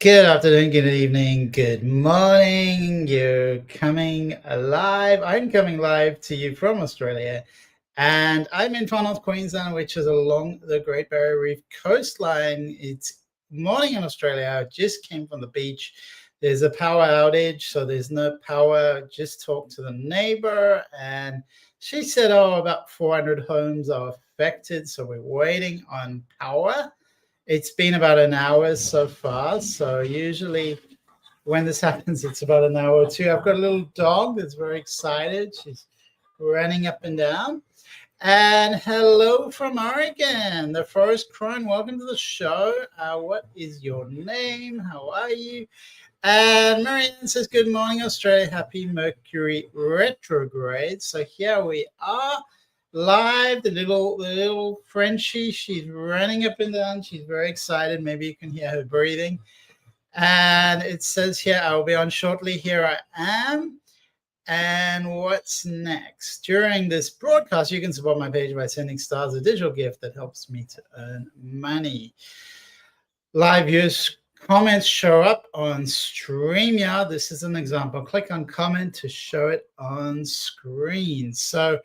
Good afternoon, good evening, good morning. You're coming live. I'm coming live to you from Australia, and I'm in far north Queensland, which is along the Great Barrier Reef coastline. It's morning in Australia. I just came from the beach. There's a power outage, so there's no power. Just talked to the neighbor, and she said, oh, about 400 homes are affected, so we're waiting on power. It's been about an hour so far. So usually when this happens, it's about an hour or two. I've got a little dog that's very excited. She's running up and down. And hello from Oregon, the Forest Crone. Welcome to the show. What is your name? How are you? And Marianne says, good morning, Australia. Happy Mercury retrograde. So here we are. Live, the little Frenchie, she's running up and down. She's very excited. Maybe you can hear her breathing. And it says here, I'll be on shortly. Here I am. And what's next? During this broadcast, you can support my page by sending stars, a digital gift that helps me to earn money. Live views comments show up on StreamYard. This is an example. Click on comment to show it on screen. So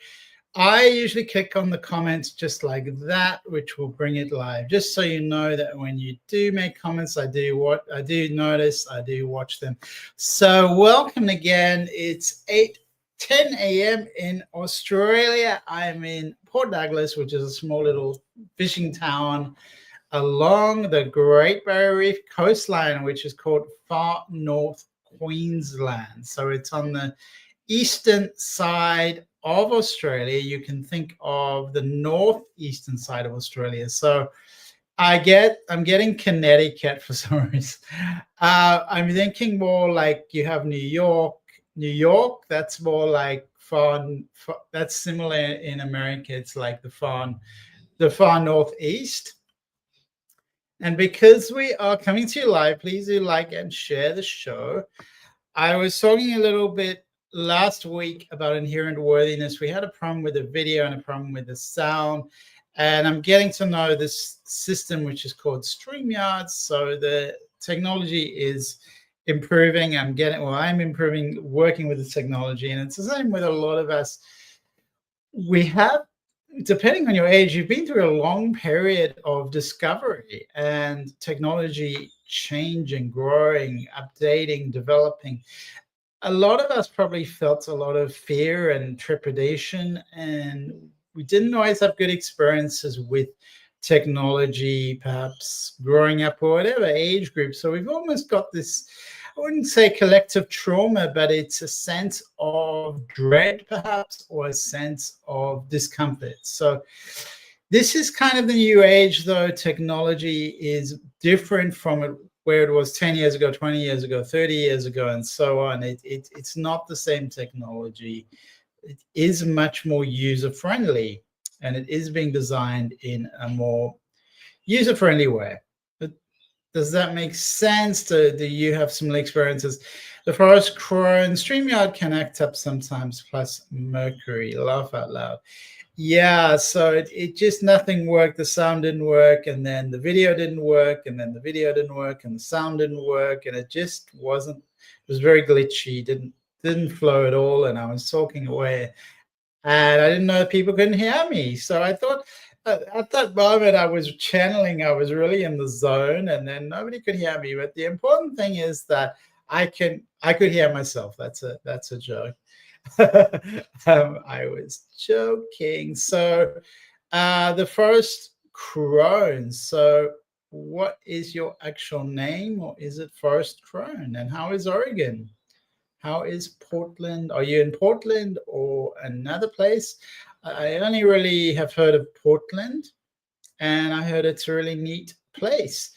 I usually click on the comments just like that, which will bring it live. Just so you know that when you do make comments, I do notice, I do watch them. So welcome again. It's 8:10 a.m. in Australia. I'm in Port Douglas, which is a small little fishing town along the Great Barrier Reef coastline, which is called Far North Queensland. So it's on the eastern side of Australia. You can think of the northeastern side of Australia. So I'm getting Connecticut for some reason. I'm thinking more like you have New York. That's more like that's similar in America. It's like the far northeast. And because we are coming to you live, please do like and share the show. I was talking a little bit last week about inherent worthiness. We had a problem with the video and a problem with the sound. And I'm getting to know this system, which is called StreamYard. So the technology is improving. I'm improving working with the technology. And it's the same with a lot of us. We have, depending on your age, you've been through a long period of discovery and technology changing, growing, updating, developing. A lot of us probably felt a lot of fear and trepidation, and we didn't always have good experiences with technology, perhaps growing up or whatever age group. So we've almost got this, I wouldn't say collective trauma, but it's a sense of dread, perhaps, or a sense of discomfort. So this is kind of the new age, though. Technology is different from where it was 10 years ago, 20 years ago, 30 years ago, and so on. It's not the same technology. It is much more user-friendly, and it is being designed in a more user-friendly way. But does that make sense? Do you have similar experiences? The Forest Crone StreamYard can act up sometimes, plus Mercury. Laugh out loud. Yeah, so it just nothing worked. The sound didn't work, and then the video didn't work, and then the video didn't work, and the sound didn't work, and it just wasn't. It was very glitchy. Didn't flow at all, and I was talking away, and I didn't know if people couldn't hear me. So I thought at that moment I was channeling. I was really in the zone, and then nobody could hear me. But the important thing is that I could hear myself. That's a joke. I was joking. So the Forest Crone. So what is your actual name, or is it Forest Crone? And how is Oregon? How is Portland? Are you in Portland or another place? I only really have heard of Portland, and I heard it's a really neat place.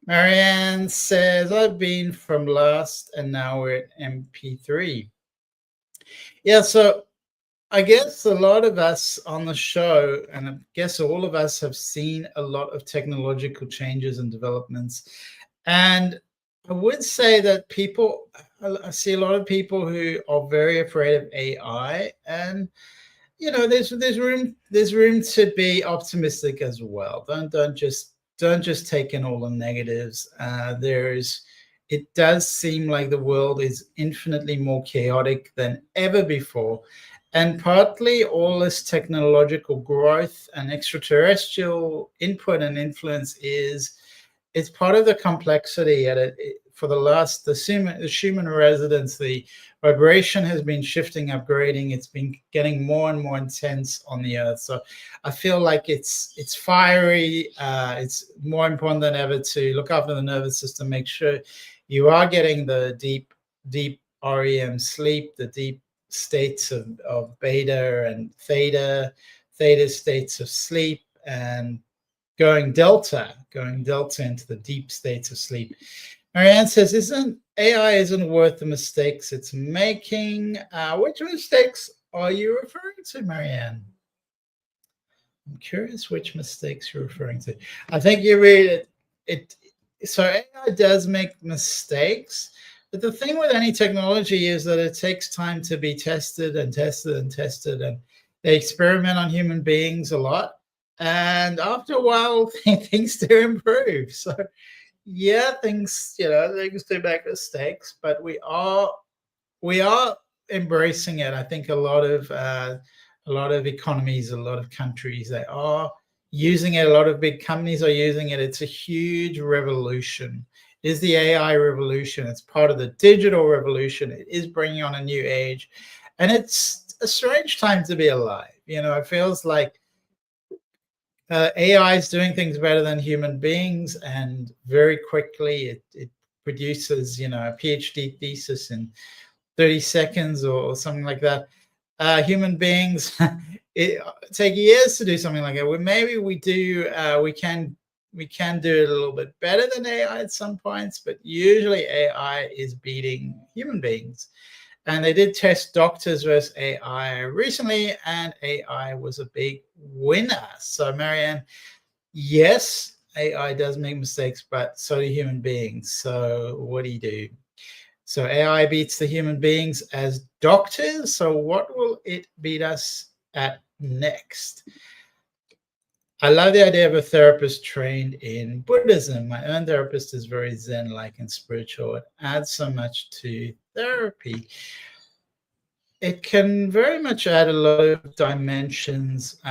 Marianne says, I've been from last, and now we're at MP3. Yeah, so I guess a lot of us on the show, and I guess all of us, have seen a lot of technological changes and developments. And I would say that I see a lot of people who are very afraid of AI, and there's room to be optimistic as well. Don't just take in all the negatives. There's it does seem like the world is infinitely more chaotic than ever before. And partly all this technological growth and extraterrestrial input and influence it's part of the complexity. And for the Schumann resonance, the vibration has been shifting, upgrading. It's been getting more and more intense on the earth. So I feel like it's fiery. It's more important than ever to look after the nervous system, make sure you are getting the deep REM sleep, the deep states of beta and theta states of sleep, and going delta into the deep states of sleep. Marianne says, AI isn't worth the mistakes it's making. Which mistakes are you referring to, Marianne? I'm curious which mistakes you're referring to. I think you read it. So AI does make mistakes, but the thing with any technology is that it takes time to be tested and tested and tested, and they experiment on human beings a lot. And after a while, things do improve. So yeah, things do make mistakes, but we are embracing it. I think a lot of economies, a lot of countries, they are using it. A lot of big companies are using it. It's a huge revolution. It is the AI revolution. It's part of the digital revolution. It is bringing on a new age, and it's a strange time to be alive. It feels like AI is doing things better than human beings, and very quickly it produces, a PhD thesis in 30 seconds or something like that. Human beings it take years to do something like that. Well, maybe we can do it a little bit better than AI at some points, but usually AI is beating human beings. And they did test doctors versus AI recently, and AI was a big winner. So, Marianne, yes, AI does make mistakes, but so do human beings. So what do you do? So AI beats the human beings as doctors. So what will it beat us at next? I love the idea of a therapist trained in Buddhism. My own therapist is very Zen-like and spiritual. It adds so much to therapy. It can very much add a lot of dimensions.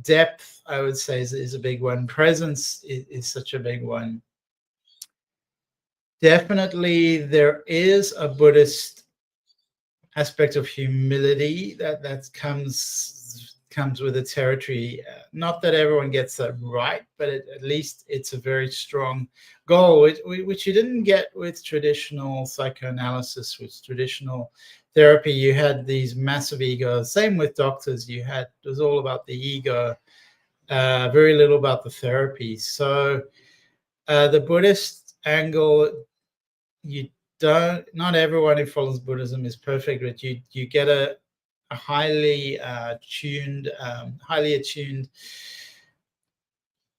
Depth, I would say, is a big one. Presence is such a big one. Definitely, there is a Buddhist aspect of humility that comes with the territory. Not that everyone gets that right, but at least it's a very strong goal, which you didn't get with traditional psychoanalysis, with traditional therapy. You had these massive egos. Same with doctors. It was all about the ego, very little about the therapy. So the Buddhist angle, not everyone who follows Buddhism is perfect, but you get a highly attuned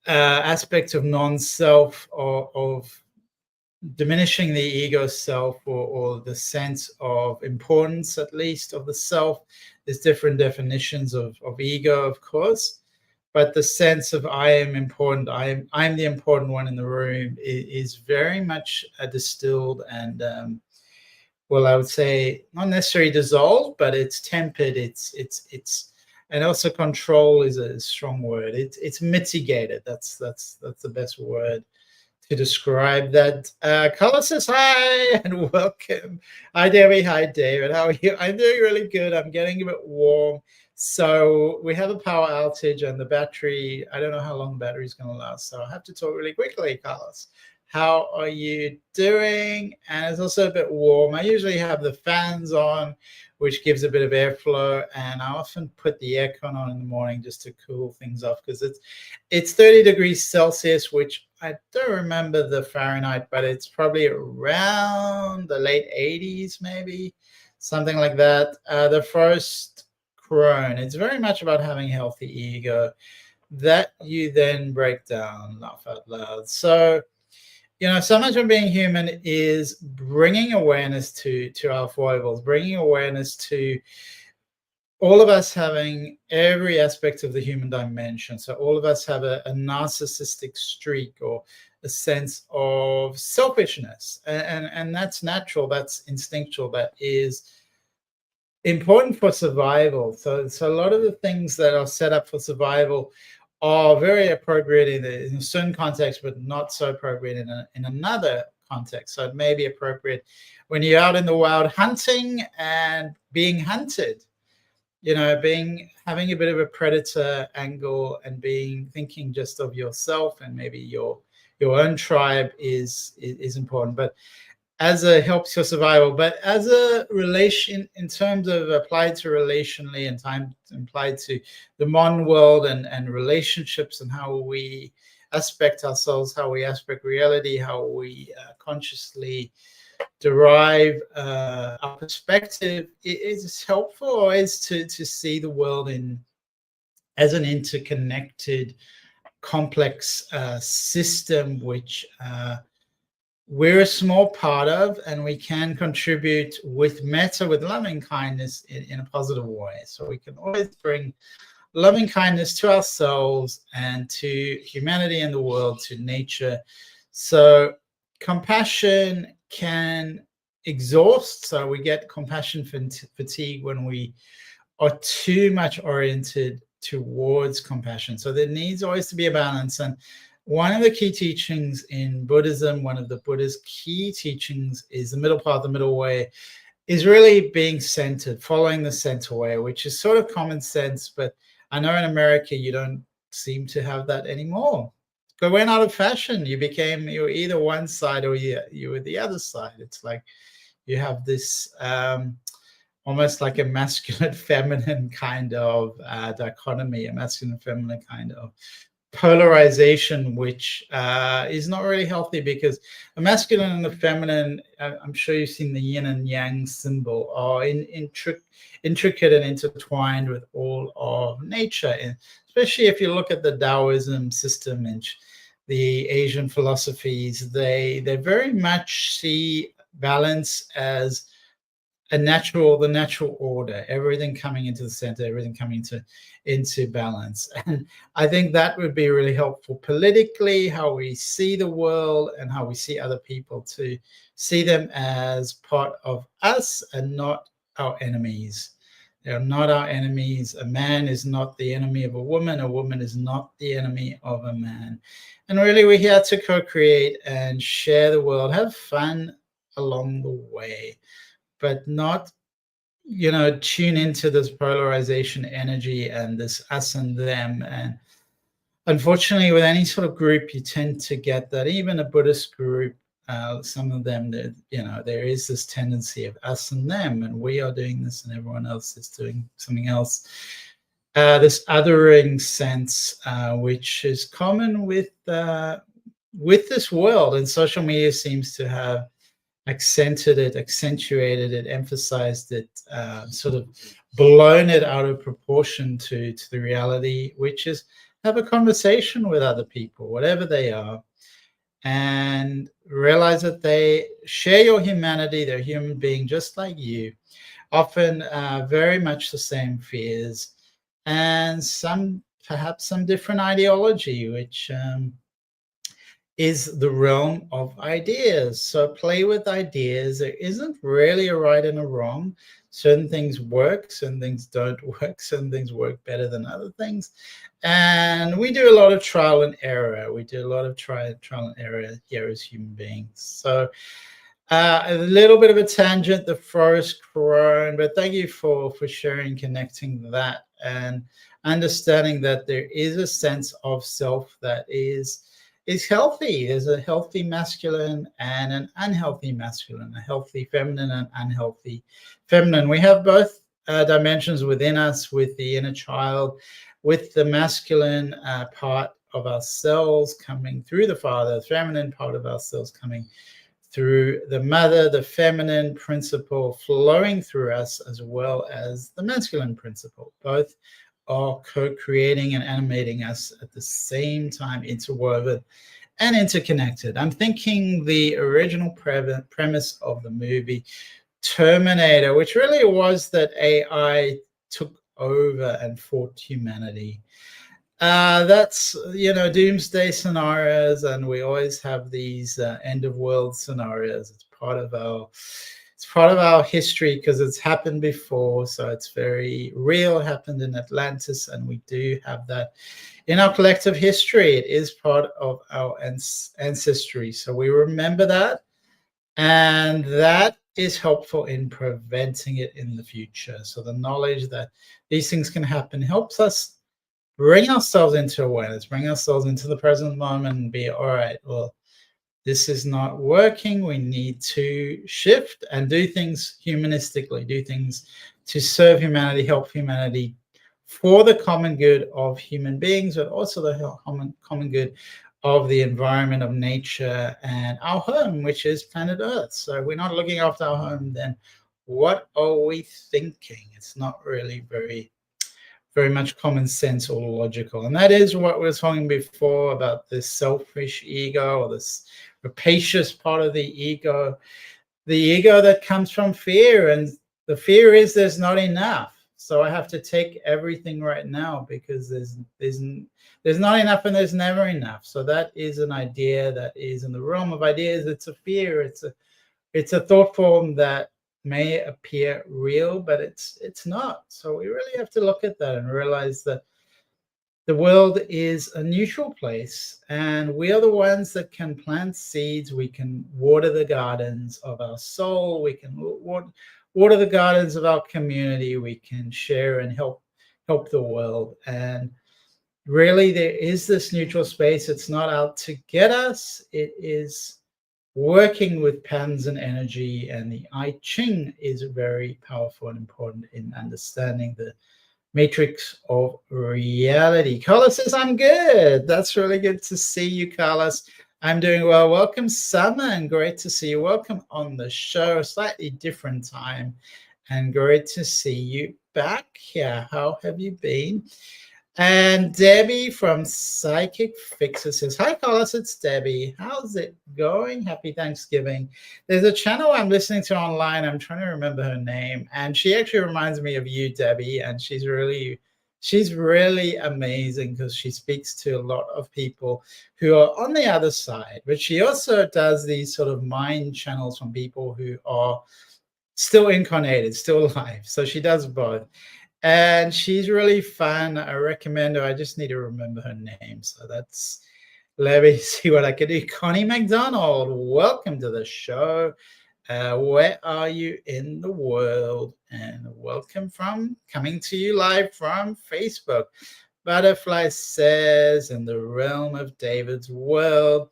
aspect of non-self, or of diminishing the ego self, or the sense of importance, at least, of the self. There's different definitions of ego, of course, but the sense of I am important, I'm the important one in the room is very much distilled and well, I would say not necessarily dissolved, but it's tempered. It's and also control is a strong word. It's mitigated. That's the best word to describe that. Carla says hi and welcome. Hi, Debbie. Hi, David. How are you? I'm doing really good. I'm getting a bit warm. So we have a power outage, and the battery, I don't know how long the battery is going to last. So I have to talk really quickly, Carlos. How are you doing? And it's also a bit warm. I usually have the fans on, which gives a bit of airflow, and I often put the aircon on in the morning just to cool things off, because it's 30 degrees Celsius, which I don't remember the Fahrenheit, but it's probably around the late 80s, maybe something like that. The first crone, it's very much about having healthy ego that you then break down, laugh out loud. So so much of being human is bringing awareness to our foibles, bringing awareness to all of us having every aspect of the human dimension. So all of us have a narcissistic streak, or a sense of selfishness, and that's natural, that's instinctual, that is important for survival. So a lot of the things that are set up for survival are very appropriate in a certain context, but not so appropriate in another context. So it may be appropriate when you're out in the wild hunting and being hunted, having a bit of a predator angle and thinking just of yourself and maybe your own tribe is important. But helps your survival, but as a relation, in terms of applied to relationally and time applied to the modern world and relationships and how we aspect ourselves, how we aspect reality, how we consciously derive our perspective, it is helpful always to see the world as an interconnected, complex system, which we're a small part of, and we can contribute with metta, with loving kindness in a positive way. So we can always bring loving kindness to ourselves and to humanity and the world, to nature. So compassion can exhaust. So we get compassion fatigue when we are too much oriented towards compassion. So there needs always to be a balance. And one of the key teachings in Buddhism, one of the Buddha's key teachings, is the middle path, the middle way, is really being centered, following the center way, which is sort of common sense. But I know in America, you don't seem to have that anymore. It went out of fashion. You were either one side or you were the other side. It's like you have this almost like a masculine, feminine kind of dichotomy, a masculine, feminine kind of polarization, which is not really healthy, because the masculine and the feminine, I'm sure you've seen the yin and yang symbol, are intricate and intertwined with all of nature. And especially if you look at the Taoism system and the Asian philosophies, they very much see balance as the natural order, everything coming into the center, everything coming into balance. And I think that would be really helpful politically, how we see the world and how we see other people, to see them as part of us and not our enemies. They're not our enemies. A man is not the enemy of a woman is not the enemy of a man. And really, we're here to co-create and share the world, have fun along the way, but not, tune into this polarization energy and this us and them. And unfortunately, with any sort of group, you tend to get that. Even a Buddhist group, some of them, there is this tendency of us and them, and we are doing this and everyone else is doing something else. This othering sense, which is common with this world, and social media seems to have accentuated it, emphasized it, sort of blown it out of proportion to the reality, which is have a conversation with other people, whatever they are, and realize that they share your humanity. They're a human being just like you, often very much the same fears, and perhaps some different ideology, which is the realm of ideas. So play with ideas. There isn't really a right and a wrong. Certain things work, certain things don't work, certain things work better than other things. And we do a lot of trial and error. We do a lot of trial and error here as human beings. So a little bit of a tangent, the forest crone, but thank you for sharing, connecting that, and understanding that there is a sense of self that is healthy. There's a healthy masculine and an unhealthy masculine, a healthy feminine and unhealthy feminine. We have both dimensions within us, with the inner child, with the masculine part of ourselves coming through the father, the feminine part of ourselves coming through the mother, the feminine principle flowing through us, as well as the masculine principle. Both are co-creating and animating us at the same time, interwoven and interconnected. I'm thinking the original premise of the movie Terminator, which really was that AI took over and fought humanity. That's, doomsday scenarios, and we always have these end of world scenarios. It's part of our history because it's happened before, so it's very real. It happened in Atlantis, and we do have that in our collective history. It is part of our ancestry, so we remember that, and that is helpful in preventing it in the future. So the knowledge that these things can happen helps us bring ourselves into awareness, bring ourselves into the present moment, and be, all right, well, this is not working. We need to shift and do things humanistically, do things to serve humanity, help humanity for the common good of human beings, but also the common good of the environment, of nature, and our home, which is planet Earth. So if we're not looking after our home, then what are we thinking? It's not really very much common sense or logical. And that is what we were talking before about this selfish ego, or this rapacious part of the ego that comes from fear. And the fear is there's not enough. So I have to take everything right now because there's not enough and there's never enough. So that is an idea that is in the realm of ideas. It's a fear. It's a thought form that may appear real, but it's not. So we really have to look at that and realize that the world is a neutral place, and we are the ones that can plant seeds. We can water the gardens of our soul. We can water the gardens of our community. We can share and help the world. And really, there is this neutral space. It's not out to get us. It is working with patterns and energy, and the I Ching is very powerful and important in understanding the matrix of reality. Carlos says, I'm good. That's really good to see you, Carlos. I'm doing well. Welcome, Summer, and great to see you. Welcome on the show. Slightly different time, and great to see you back here. How have you been? And Debbie from Psychic Fixer says, hi, Carlos, it's Debbie. How's it going? Happy Thanksgiving. There's a channel I'm listening to online. I'm trying to remember her name. And she actually reminds me of you, Debbie. And she's really amazing because she speaks to a lot of people who are on the other side. But she also does these sort of mind channels from people who are still incarnated, still alive. So she does both. And she's really fun. I recommend her. I just need to remember her name. So let me see what I can do. Connie McDonald, welcome to the show. Where are you in the world? And welcome coming to you live from Facebook. Butterfly says, in the realm of David's world.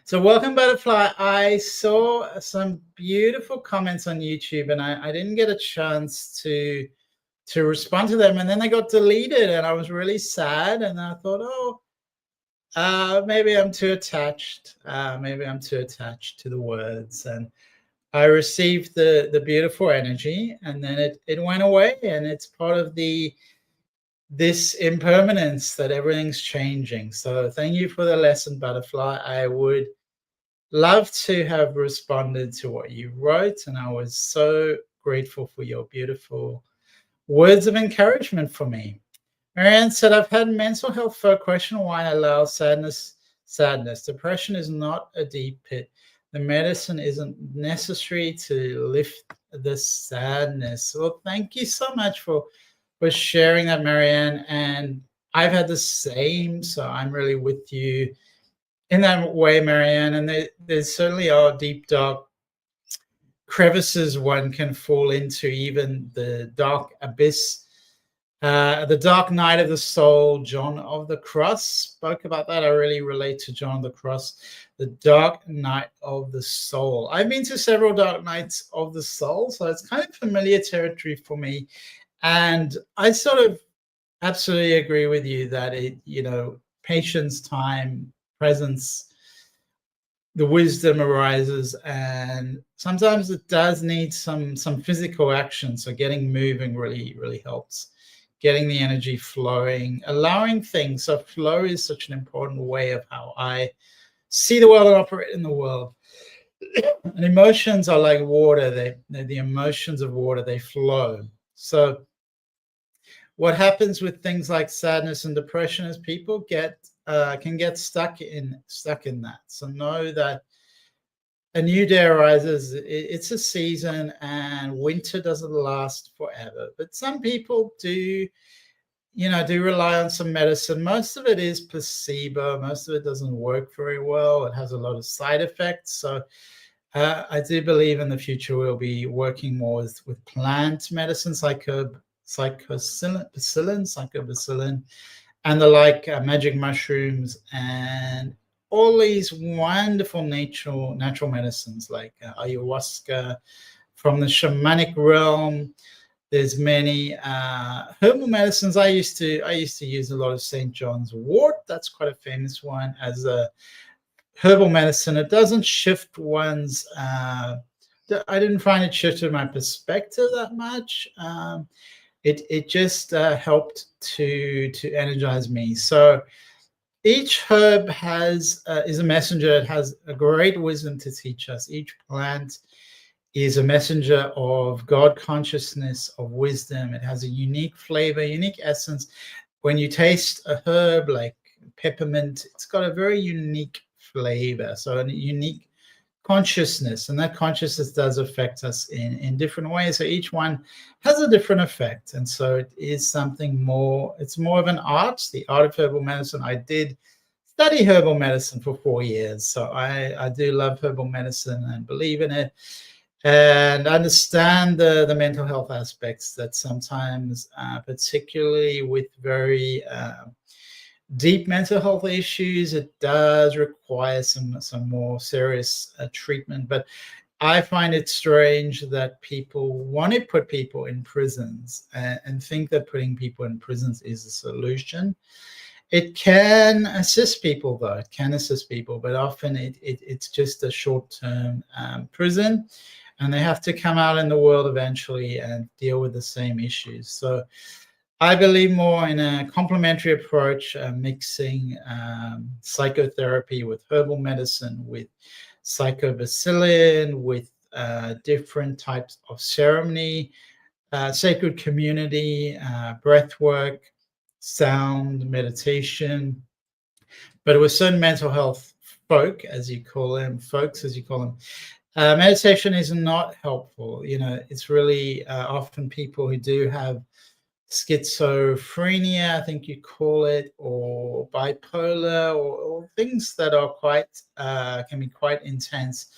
So welcome, Butterfly. I saw some beautiful comments on YouTube, and I didn't get a chance to respond to them, and then they got deleted, and I was really sad. And I thought, maybe I'm too attached. Maybe I'm too attached to the words. And I received the beautiful energy, and then it went away. And it's part of this impermanence that everything's changing. So thank you for the lesson, Butterfly. I would love to have responded to what you wrote, and I was so grateful for your beautiful words of encouragement for me. Marianne said, I've had mental health for quite a while. Allow sadness. Depression is not a deep pit. The medicine isn't necessary to lift the sadness. Well, thank you so much for sharing that, Marianne. And I've had the same, so I'm really with you in that way, Marianne. And there certainly are deep, dark crevices one can fall into, even the dark abyss, the dark night of the soul. John of the Cross spoke about that. I really relate to John of the Cross, the dark night of the soul. I've been to several dark nights of the soul, so it's kind of familiar territory for me. And I sort of absolutely agree with you that patience, time, presence, the wisdom arises, and sometimes it does need some physical action. So getting moving really helps, getting the energy flowing, allowing things. So flow is such an important way of how I see the world and operate in the world. And emotions are like water. They're the emotions of water. They flow. So what happens with things like sadness and depression is people can get stuck in that. So know that a new day arises. It's a season, and winter doesn't last forever. But some people do rely on some medicine. Most of it is placebo. Most of it doesn't work very well. It has a lot of side effects. So I do believe in the future we'll be working more with plant medicines like psychobacillin, and the magic mushrooms, and all these wonderful natural medicines like ayahuasca from the shamanic realm. There's many herbal medicines. I used to use a lot of St. John's wort. That's quite a famous one as a herbal medicine. It doesn't shift one's. I didn't find it shifted my perspective that much. It just helped to energize me. So each herb is a messenger. It has a great wisdom to teach us. Each plant is a messenger of God consciousness, of wisdom. It has a unique flavor, unique essence. When you taste a herb like peppermint, it's got a very unique flavor, so a unique consciousness, and that consciousness does affect us in different ways. So each one has a different effect, and so it is something more. It's more of an art, the art of herbal medicine. I did study herbal medicine for 4 years, so I do love herbal medicine and believe in it, and understand the mental health aspects that sometimes, particularly with very deep mental health issues, it does require some more serious treatment. But I find it strange that people want to put people in prisons and think that putting people in prisons is a solution. It can assist people, though. It can assist people, but often it's just a short-term prison, and they have to come out in the world eventually and deal with the same issues. So I believe more in a complementary approach, mixing psychotherapy with herbal medicine, with psychobacillin, with different types of ceremony, sacred community, breath work, sound, meditation, but with certain mental health folks, as you call them, meditation is not helpful. It's really often people who do have schizophrenia, I think you call it, or bipolar, or things that are can be quite intense.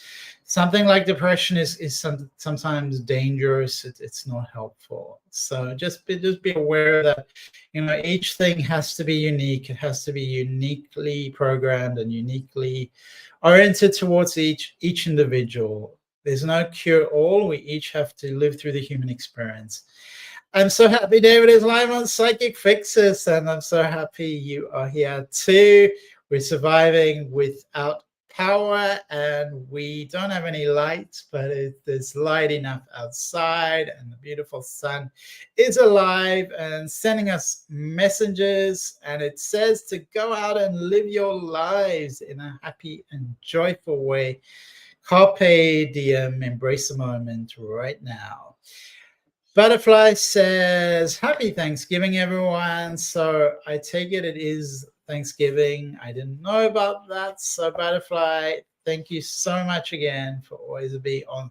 Something like depression is sometimes dangerous. It's not helpful. So just be aware that each thing has to be unique. It has to be uniquely programmed and uniquely oriented towards each individual. There's no cure-all. We each have to live through the human experience. I'm so happy David is live on Psychic Fixes, and I'm so happy you are here too. We're surviving without power, and we don't have any light, but there's light enough outside, and the beautiful sun is alive and sending us messages, and it says to go out and live your lives in a happy and joyful way. Carpe diem, embrace the moment right now. Butterfly says, happy Thanksgiving, everyone. So I take it is Thanksgiving. I didn't know about that. So Butterfly, thank you so much again for always being on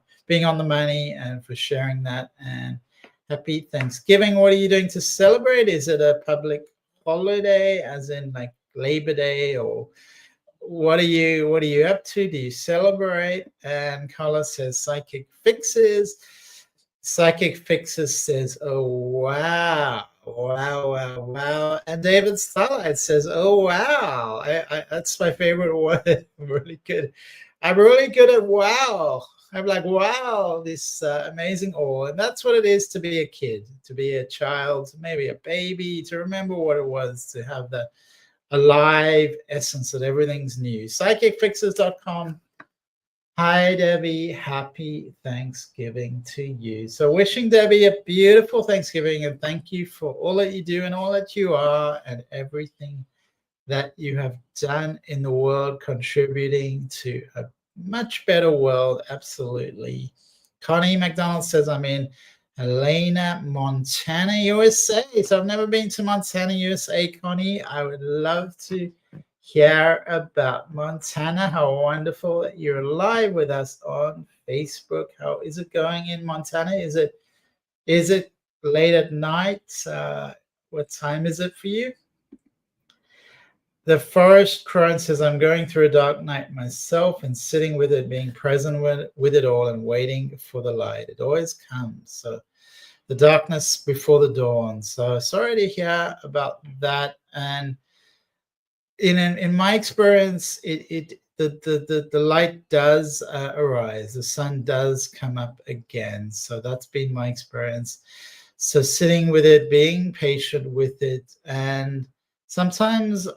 the money and for sharing that. And happy Thanksgiving. What are you doing to celebrate? Is it a public holiday, as in like Labor Day, or what are you up to? Do you celebrate? And Carla says, Psychic Fixes. Psychic Fixes says, oh, wow. And David Starlyte says, oh, wow. That's my favorite word. I'm really good at wow. I'm like, wow, this amazing awe. And that's what it is to be a kid, to be a child, maybe a baby, to remember what it was, to have that alive essence that everything's new. PsychicFixes.com. Hi, Debbie. Happy Thanksgiving to you. So wishing Debbie a beautiful Thanksgiving, and thank you for all that you do and all that you are and everything that you have done in the world, contributing to a much better world. Absolutely. Connie McDonald says, I'm in Helena, Montana, USA. So I've never been to Montana, USA, Connie. I would love to hear about Montana. How wonderful that you're live with us on Facebook. How is it going in Montana? Is it late at night? What time is it for you? The forest crone says, I'm going through a dark night myself and sitting with it, being present with it all and waiting for the light. It always comes. So the darkness before the dawn. So sorry to hear about that. And in my experience, the light does arise. The sun does come up again. So that's been my experience. So sitting with it, being patient with it, and sometimes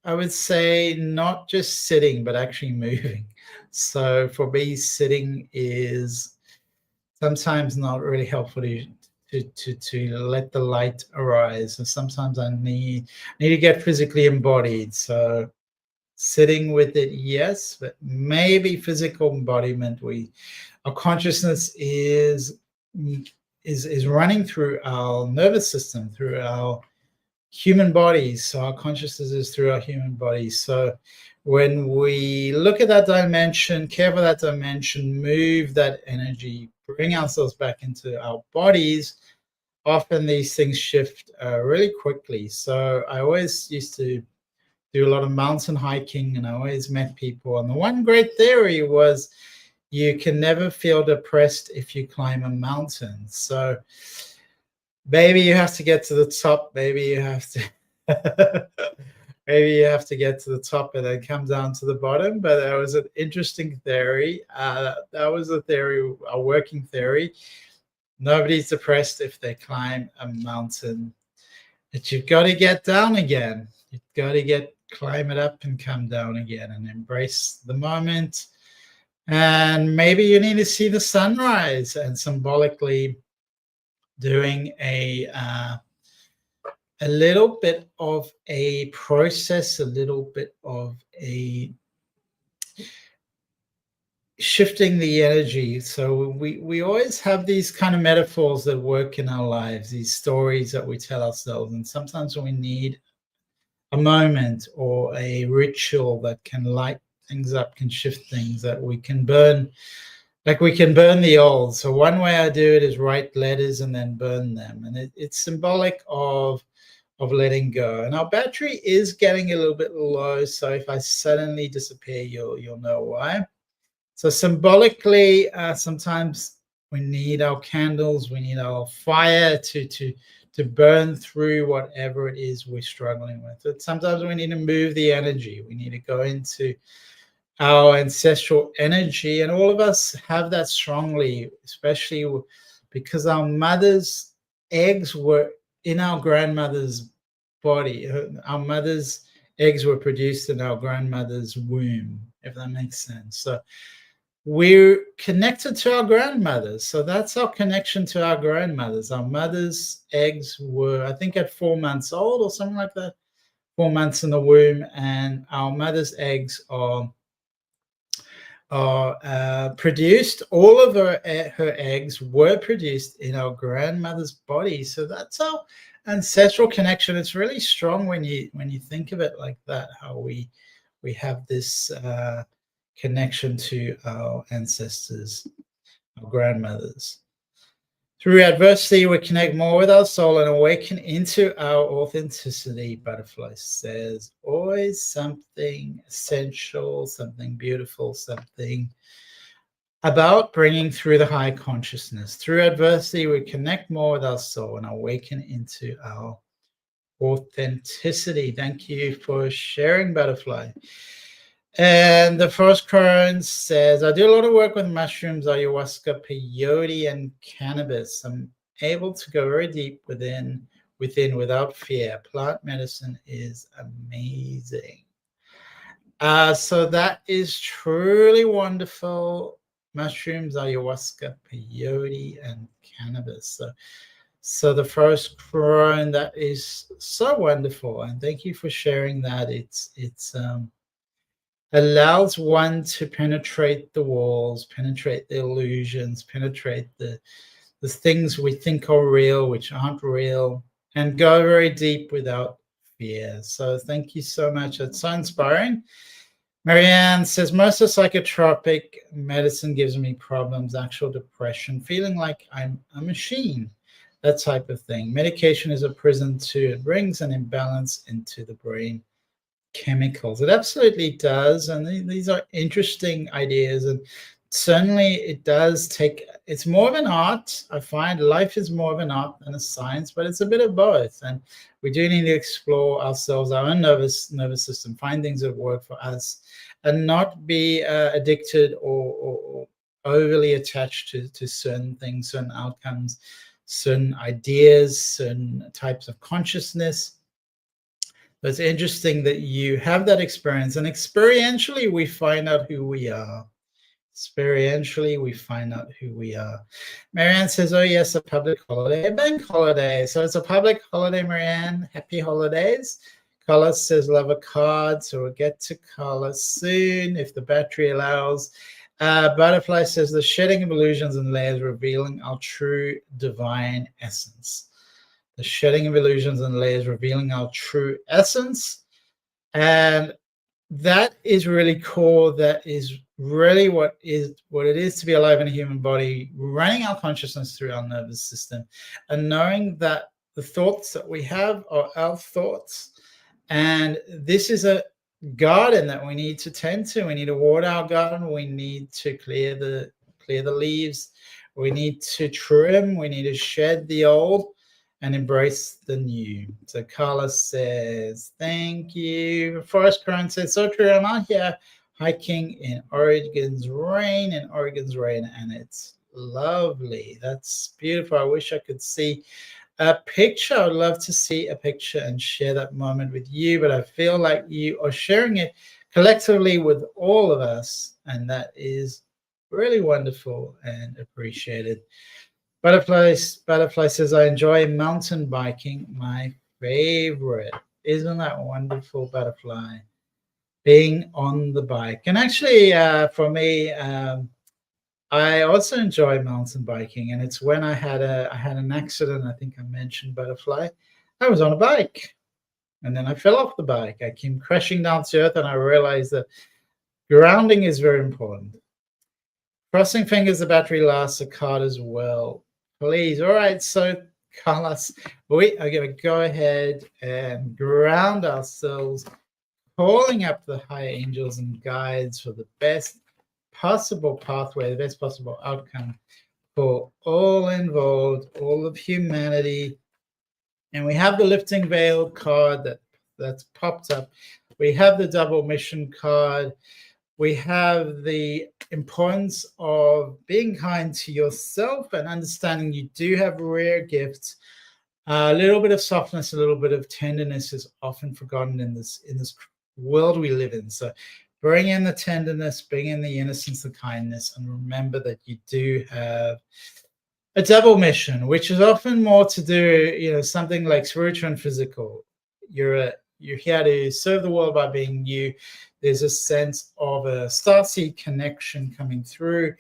I would say not just sitting, but actually moving. So for me, sitting is sometimes not really helpful to let the light arise. And sometimes I need to get physically embodied. So sitting with it, yes, but maybe physical embodiment. Our consciousness is running through our nervous system, through our human bodies. So our consciousness is through our human bodies. So when we look at that dimension, care for that dimension, move that energy, bring ourselves back into our bodies, often these things shift really quickly. So I always used to do a lot of mountain hiking, and I always met people. And the one great theory was you can never feel depressed if you climb a mountain. So maybe you have to get to the top. Maybe you have to maybe you have to get to the top and then come down to the bottom. But that was an interesting theory. That was a theory, a working theory. Nobody's depressed if they climb a mountain. But you've got to get down again. You've got to climb it up and come down again and embrace the moment. And maybe you need to see the sunrise, and symbolically doing a little bit of a process, a little bit of a shifting the energy. So we always have these kind of metaphors that work in our lives, these stories that we tell ourselves. And sometimes we need a moment or a ritual that can light things up, can shift things, that we can burn. Like we can burn the old. So one way I do it is write letters and then burn them. And it's symbolic of letting go. And our battery is getting a little bit low. So if I suddenly disappear, you'll know why. So symbolically, sometimes we need our candles, we need our fire to burn through whatever it is we're struggling with. But sometimes we need to move the energy. We need to go into our ancestral energy, and all of us have that strongly, especially because our mother's eggs were in our grandmother's body. Our mother's eggs were produced in our grandmother's womb, if that makes sense. So we're connected to our grandmothers. So that's our connection to our grandmothers. Our mother's eggs were, I think, at 4 months old or something like that, 4 months in the womb, and our mother's eggs are produced. All of her eggs were produced in our grandmother's body. So that's our ancestral connection. It's really strong when you think of it like that, how we have this connection to our ancestors, our grandmothers. Through adversity, we connect more with our soul and awaken into our authenticity. Butterfly says, always something essential, something beautiful, something about bringing through the high consciousness. Through adversity, we connect more with our soul and awaken into our authenticity. Thank you for sharing, Butterfly. And the first current says, I do a lot of work with mushrooms, ayahuasca, peyote, and cannabis. I'm able to go very deep within without fear. Plant medicine is amazing. So that is truly wonderful. Mushrooms, ayahuasca, peyote, and cannabis. So the first crone, that is so wonderful. And thank you for sharing that. It's allows one to penetrate the walls, penetrate the illusions, penetrate the the things we think are real, which aren't real, and go very deep without fear. So thank you so much. It's so inspiring. Marianne says, most of psychotropic medicine gives me problems, actual depression, feeling like I'm a machine, that type of thing. Medication is a prison too. It brings an imbalance into the brain chemicals. It absolutely does. And these are interesting ideas. And certainly it does take, it's more of an art. I find life is more of an art than a science, but it's a bit of both. And we do need to explore ourselves, our own nervous system, find things that work for us, and not be addicted or overly attached to certain things, certain outcomes, certain ideas, certain types of consciousness. But it's interesting that you have that experience, and experientially we find out who we are. Experientially, we find out who we are. Marianne says, oh yes, a public holiday, a bank holiday. So it's a public holiday, Marianne. Happy holidays. Carlos says, love a card. So we'll get to Carlos soon, if the battery allows. Butterfly says, the shedding of illusions and layers, revealing our true divine essence. The shedding of illusions and layers, revealing our true essence. And that is really core. That is really what it is to be alive in a human body, running our consciousness through our nervous system, and knowing that the thoughts that we have are our thoughts. And this is a garden that we need to tend to. We need to water our garden. We need to clear the leaves. We need to trim. We need to shed the old and embrace the new. So Carlos says, thank you. Forest Crown says, so true. I'm out here hiking in Oregon's rain, and it's lovely. That's beautiful. I wish I could see a picture. I'd love to see a picture and share that moment with you, but I feel like you are sharing it collectively with all of us, and that is really wonderful and appreciated. Butterfly says, I enjoy mountain biking, my favorite. Isn't that wonderful, Butterfly? Being on the bike. And actually, for me, I also enjoy mountain biking. And it's when I had an accident, I think I mentioned, Butterfly. I was on a bike, and then I fell off the bike. I came crashing down to earth, and I realized that grounding is very important. Crossing fingers the battery lasts, the card as well. Please. All right, so Carlos, we are going to go ahead and ground ourselves, calling up the higher angels and guides for the best possible pathway, the best possible outcome for all involved, all of humanity. And we have the lifting veil card that's popped up. We have the double mission card. We have the importance of being kind to yourself and understanding you do have rare gifts. A little bit of softness, a little bit of tenderness is often forgotten in this world we live in. So bring in the tenderness, bring in the innocence, the kindness, and remember that you do have a double mission, which is often more to do, something like spiritual and physical. You're here to serve the world by being you. There's a sense of a starseed connection coming through.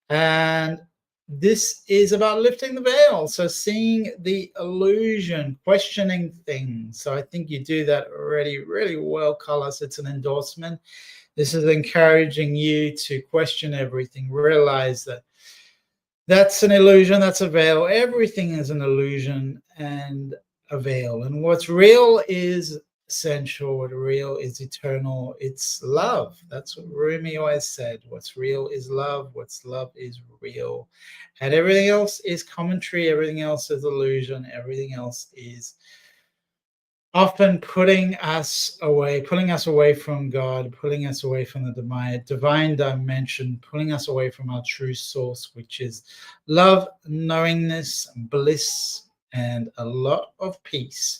And this is about lifting the veil. So seeing the illusion, questioning things. So I think you do that already really well, Carlos. It's an endorsement. This is encouraging you to question everything. Realize that that's an illusion, that's a veil. Everything is an illusion and a veil. And what's real is essential, what real is eternal. It's love. That's what Rumi always said. What's real is love. What's love is real. And everything else is commentary. Everything else is illusion. Everything else is often pulling us away from God, pulling us away from the divine dimension, pulling us away from our true source, which is love, knowingness, bliss, and a lot of peace.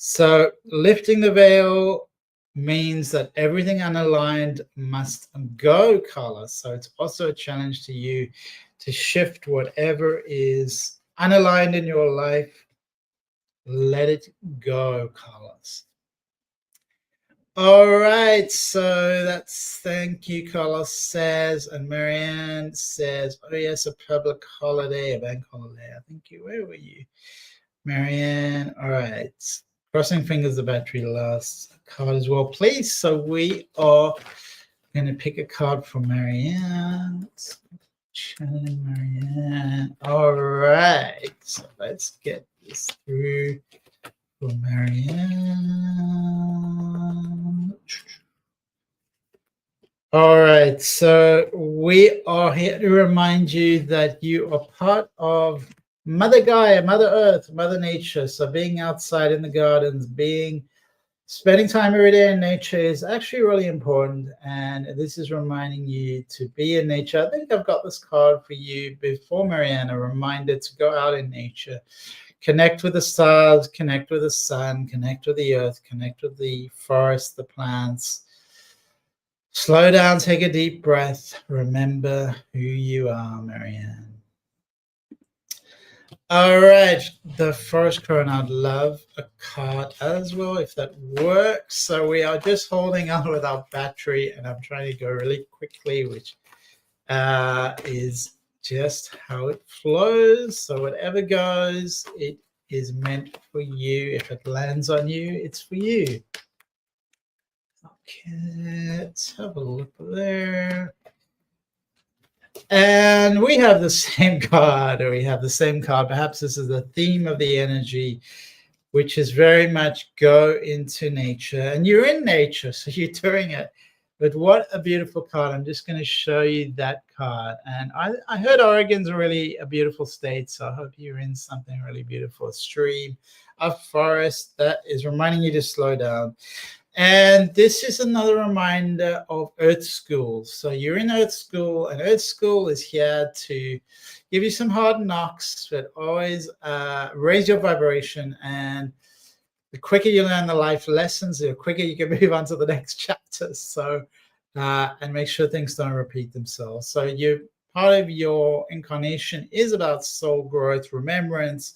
So lifting the veil means that everything unaligned must go, Carla. So it's also a challenge to you to shift whatever is unaligned in your life. Let it go, Carlos. All right, so that's thank you, Carlos says, and Marianne says, oh yes, a public holiday, a bank holiday. I think where were you, Marianne? All right, crossing fingers the battery lasts. A card as well, please. So we are going to pick a card for Marianne. Channeling Marianne. All right, so let's get this through for Marianne. All right, so we are here to remind you that you are part of Mother Gaia, Mother Earth, Mother Nature. So being outside in the gardens, spending time every day in nature is actually really important. And this is reminding you to be in nature. I think I've got this card for you before, Marianne, a reminder to go out in nature. Connect with the stars, connect with the sun, connect with the earth, connect with the forest, the plants. Slow down, take a deep breath. Remember who you are, Marianne. All right, the forest crown. I'd love a card as well, if that works. So we are just holding on with our battery, and I'm trying to go really quickly, which is just how it flows. So whatever goes, it is meant for you. If it lands on you, it's for you. Okay, let's have a look there. And we have the same card, or we have the same card. Perhaps this is the theme of the energy, which is very much go into nature. And you're in nature, so you're doing it. But what a beautiful card. I'm just going to show you that card. And I heard Oregon's really a beautiful state, so I hope you're in something really beautiful. A stream, a forest that is reminding you to slow down. And this is another reminder of Earth School. So you're in Earth School, and Earth School is here to give you some hard knocks, but always raise your vibration. And the quicker you learn the life lessons, the quicker you can move on to the next chapter. So, and make sure things don't repeat themselves. So part of your incarnation is about soul growth, remembrance.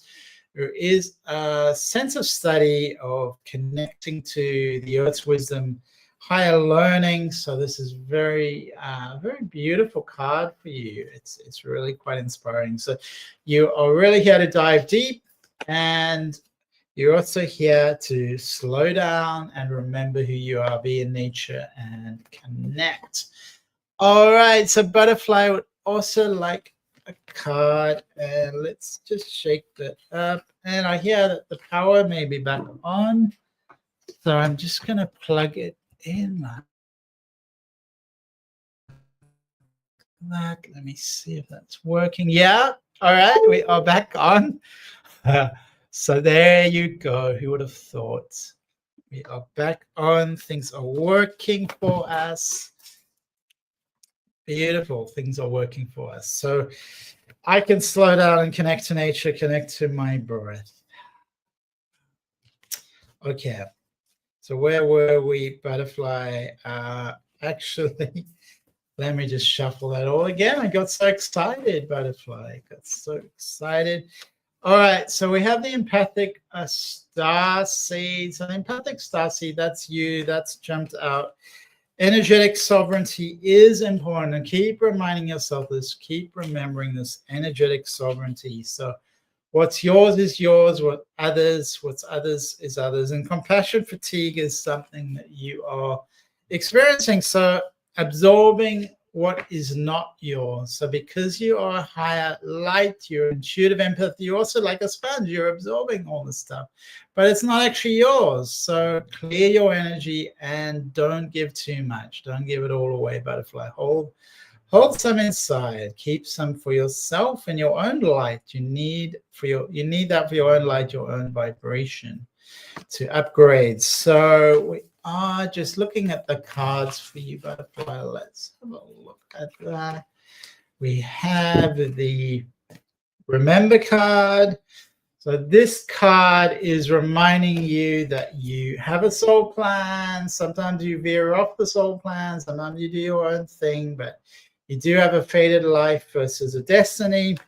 There is a sense of study, of connecting to the earth's wisdom, higher learning. So this is very beautiful card for you. It's really quite inspiring. So you are really here to dive deep, and you're also here to slow down and remember who you are, be in nature and connect. All right, so butterfly would also like a card, and let's just shake that up. And I hear that the power may be back on, so I'm just going to plug it in like that. Let me see if that's working. Yeah, all right, we are back on. So there you go. Who would have thought? We are back on. Things are working for us. Beautiful. Things are working for us. So I can slow down and connect to nature, connect to my breath. Okay. So where were we, butterfly? Actually, let me just shuffle that all again. I got so excited, butterfly. I got so excited. All right, so we have the empathic star seed. So the empathic star seed, that's you, that's jumped out. Energetic sovereignty is important, and keep reminding yourself this, keep remembering this energetic sovereignty. So what's yours is yours, what's others is others. And compassion fatigue is something that you are experiencing. So absorbing what is not yours. So because you are a higher light, you're intuitive empathy, you're also like a sponge, you're absorbing all this stuff, but it's not actually yours. So clear your energy and don't give too much. Don't give it all away, butterfly. Hold some inside. Keep some for yourself and your own light. You need that for your own light, your own vibration to upgrade. So we are just looking at the cards for you, butterfly. Let's have a look at that. We have the Remember card. So this card is reminding you that you have a soul plan. Sometimes you veer off the soul plan. Sometimes you do your own thing, but you do have a fated life versus a destiny.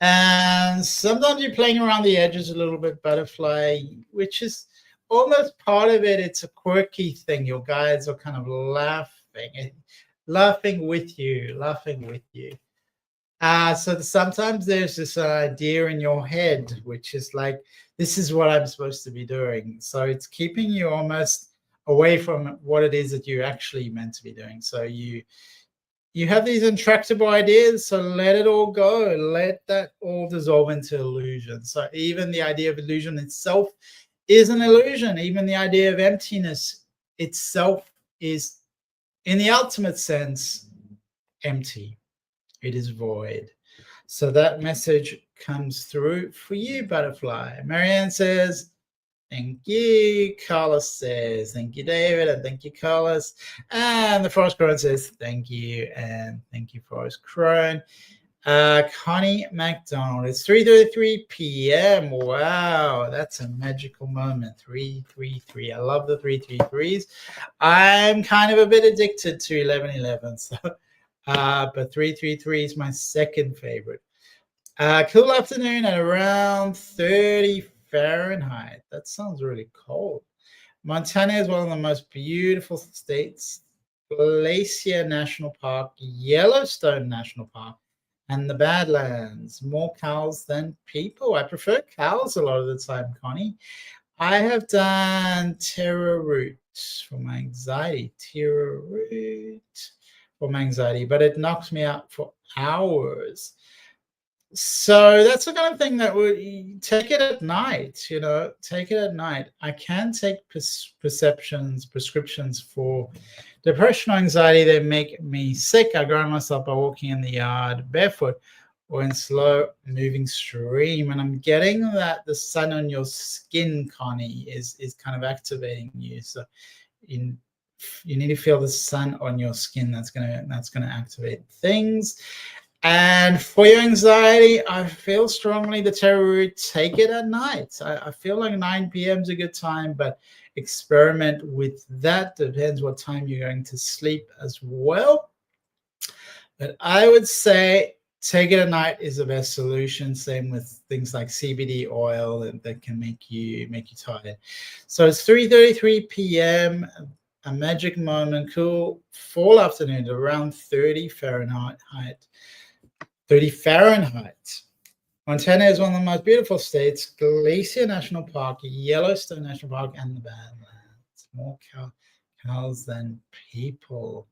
And sometimes you're playing around the edges a little bit, butterfly, which is almost part of it, it's a quirky thing. Your guides are kind of laughing with you. So sometimes there's this idea in your head, which is like, this is what I'm supposed to be doing. So it's keeping you almost away from what it is that you're actually meant to be doing. So you have these intractable ideas, so let it all go. Let that all dissolve into illusion. So even the idea of illusion itself is an illusion. Even the idea of emptiness itself is, in the ultimate sense, empty. It is void. So that message comes through for you, butterfly. Marianne says, thank you. Carlos says, thank you, David, and thank you, Carlos. And the Forest Crone says, thank you, and thank you, Forest Crone. Connie McDonald, it's 3:33 p.m. Wow, that's a magical moment. 3:33. I love the 3:33s. I'm kind of a bit addicted to 11:11, so but 3:33 is my second favorite. Cool afternoon at around 30 Fahrenheit. That sounds really cold. Montana is one of the most beautiful states. Glacier National Park, Yellowstone National Park, and the Badlands. More cows than people. I prefer cows a lot of the time, Connie. I have done Terra Root for my anxiety. But it knocks me out for hours. So that's the kind of thing that would take it at night, take it at night. I can take prescriptions for depression or anxiety that make me sick. I ground myself by walking in the yard barefoot or in slow moving stream. And I'm getting that the sun on your skin, Connie, is kind of activating you. So you need to feel the sun on your skin. That's gonna activate things. And for your anxiety, I feel strongly the Terra Root, take it at night. I feel like 9 p.m. is a good time, but experiment with that. Depends what time you're going to sleep as well. But I would say take it at night is the best solution. Same with things like CBD oil that can make you tired. So it's 3:33 p.m. A magic moment, cool fall afternoon, around 30 Fahrenheit. 30 Fahrenheit. Montana is one of the most beautiful states. Glacier National Park, Yellowstone National Park, and the Badlands. More cows than people.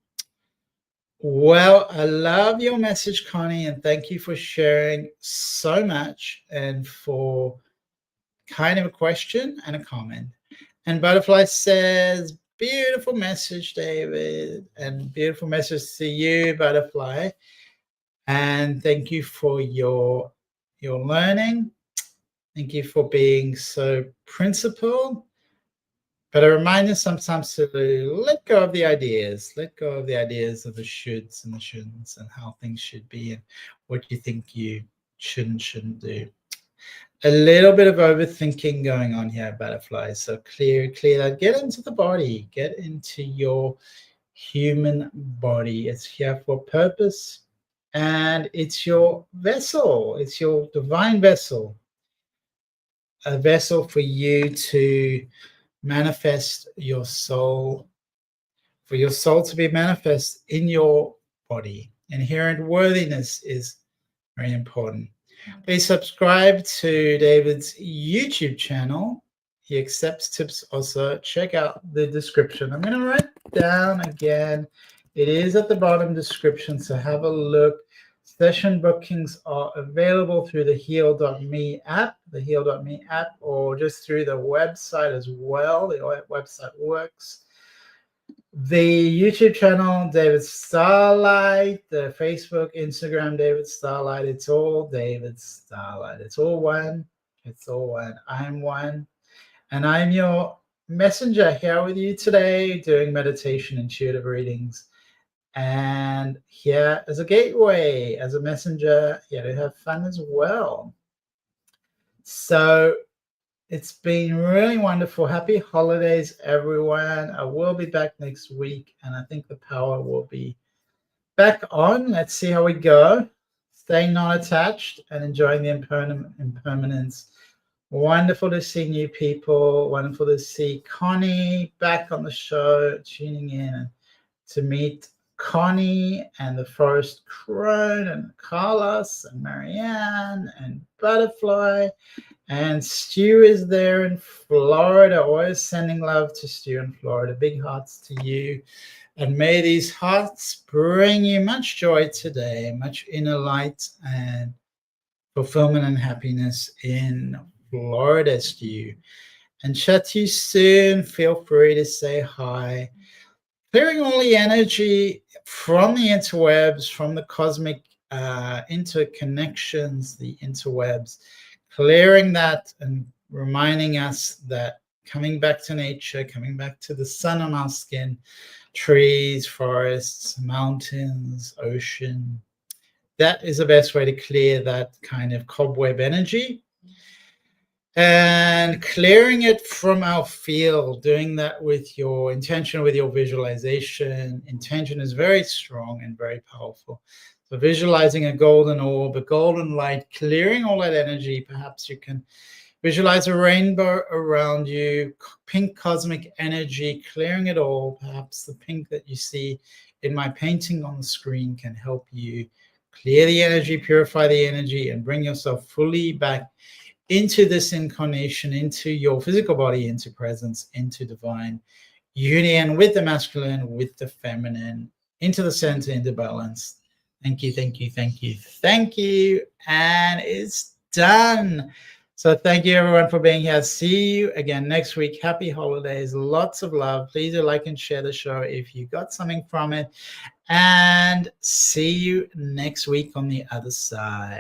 Well, I love your message, Connie, and thank you for sharing so much and for kind of a question and a comment. And Butterfly says, beautiful message, David, and beautiful message to you, Butterfly. And thank you for your learning. Thank you for being so principled. But a reminder sometimes to let go of the ideas. Let go of the ideas of the shoulds and the shouldn'ts and how things should be and what you think you shouldn't do. A little bit of overthinking going on here, Butterfly. So clear that. Get into the body. Get into your human body. It's here for purpose. And it's your vessel. It's your divine vessel. A vessel for you to manifest your soul, for your soul to be manifest in your body. Inherent worthiness is very important. Please subscribe to David's YouTube channel. He accepts tips also. Check out the description. I'm going to write down again. It is at the bottom description, so have a look. Session bookings are available through the heal.me app, or just through the website as well. The website works. The YouTube channel, David Starlyte, the Facebook, Instagram, David Starlyte. It's all David Starlyte. It's all one. I'm one. And I'm your messenger here with you today, doing meditation, intuitive readings. And here as a gateway, as a messenger, here to have fun as well. So it's been really wonderful. Happy holidays, everyone. I will be back next week, and I think the power will be back on. Let's see how we go. Staying non-attached and enjoying the impermanence Wonderful to see new people. Wonderful to see Connie back on the show, tuning in to meet Connie and the Forest Crone and Carlos and Marianne and Butterfly. And Stu is there in Florida. Always sending love to Stu in Florida. Big hearts to you. And may these hearts bring you much joy today, much inner light and fulfillment and happiness in Florida, Stu. And chat to you soon. Feel free to say hi. Clearing all the energy from the interwebs, from the cosmic interconnections, the interwebs, clearing that and reminding us that coming back to nature, coming back to the sun on our skin, trees, forests, mountains, ocean, that is the best way to clear that kind of cobweb energy. And clearing it from our field, doing that with your intention, with your visualization. Intention is very strong and very powerful. So visualizing a golden orb, a golden light, clearing all that energy. Perhaps you can visualize a rainbow around you, pink cosmic energy, clearing it all. Perhaps the pink that you see in my painting on the screen can help you clear the energy, purify the energy, and bring yourself fully back into this incarnation, into your physical body, into presence, into divine union with the masculine, with the feminine, into the center, into balance. Thank you, thank you, thank you, thank you. And it's done. So thank you everyone for being here. See you again next week. Happy holidays. Lots of love. Please do like and share the show if you got something from it. And see you next week on the other side.